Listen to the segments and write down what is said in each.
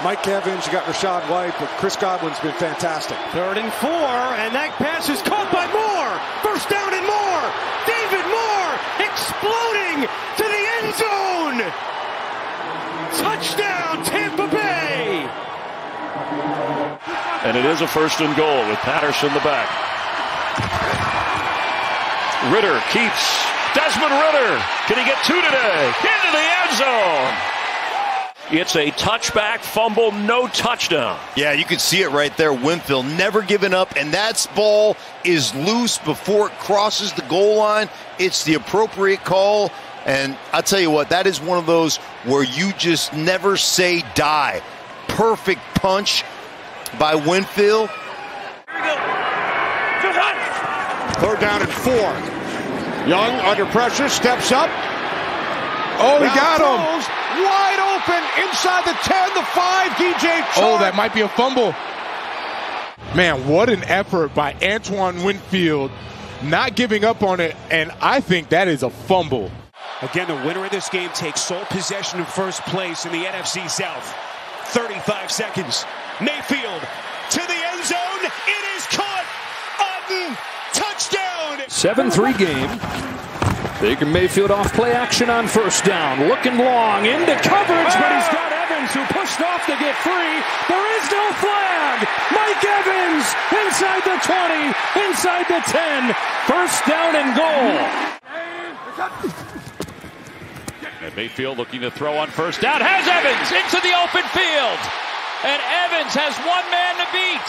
Mike Evans, you got Rashad White, but Chris Godwin's been fantastic. 3rd and 4, and that pass is caught by Moore. First down and more. David Moore exploding to the end zone. Touchdown, Tampa Bay. And it is a 1st and goal with Patterson the back. Ritter keeps Desmond Ritter. Can he get 2 today? Into the end zone. It's a touchback fumble, no touchdown. Yeah, you can see it right there. Winfield never giving up, and that ball is loose before it crosses the goal line. It's the appropriate call, and I'll tell you what, that is one of those where you just never say die. Perfect punch by Winfield. 3rd down and 4. Young under pressure, steps up. Oh, he got him. Wide open inside the 10, the 5, DJ Chark. Oh, that might be a fumble. Man, what an effort by Antoine Winfield, not giving up on it, and I think that is a fumble. Again, the winner of this game takes sole possession of first place in the NFC South. 35 seconds. Mayfield to the end zone. It is caught. Otten, touchdown. 7-3 game. Baker Mayfield off play action on 1st down. Looking long into coverage, but he's got Evans who pushed off to get free. There is no flag. Mike Evans inside the 20, inside the 10. 1st down and goal. And Mayfield looking to throw on 1st down. Has Evans into the open field. And Evans has one man to beat.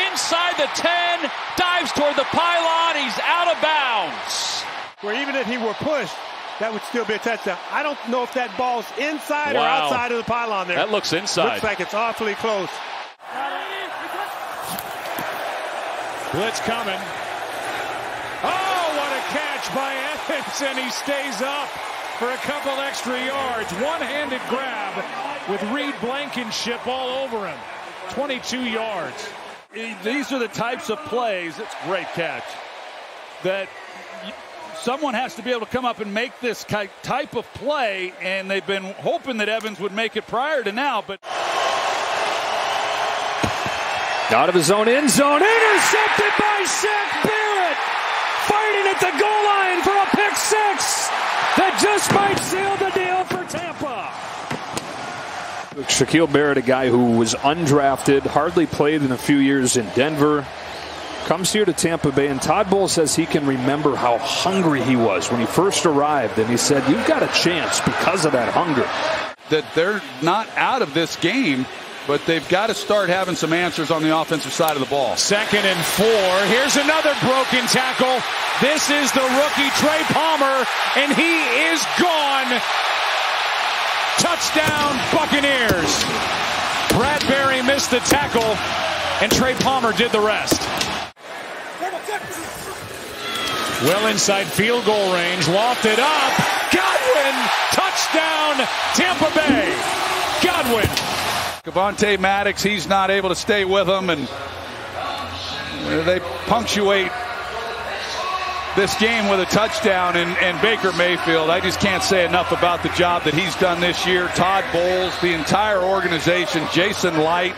Inside the 10, dives toward the pylon. He's out of bounds. Where even if he were pushed, that would still be a touchdown. I don't know if that ball's inside or outside of the pylon there. That looks inside. Looks like it's awfully close. Blitz coming. Oh, what a catch by Evans, and he stays up for a couple extra yards. One-handed grab with Reed Blankenship all over him. 22 yards. These are the types of plays, it's a great catch, that someone has to be able to come up and make this type of play, and they've been hoping that Evans would make it prior to now, but Out of his own end zone, intercepted by Shaq Barrett, fighting at the goal line for a pick 6 that just might seal the deal for Tampa. Shaquille Barrett, a guy who was undrafted, hardly played in a few years in Denver, comes here to Tampa Bay, and Todd Bowles says he can remember how hungry he was when he first arrived, and he said, you've got a chance because of that hunger. that they're not out of this game, but they've got to start having some answers on the offensive side of the ball. 2nd and 4. Here's another broken tackle. This is the rookie Trey Palmer, and he is gone. Touchdown, Buccaneers. Bradbury missed the tackle, and Trey Palmer did the rest. Well inside field goal range, lofted up. Godwin, touchdown, Tampa Bay. Godwin. Cavante Maddox, he's not able to stay with them, and they punctuate this game with a touchdown. And Baker Mayfield, I just can't say enough about the job that he's done this year. Todd Bowles, the entire organization, Jason Light.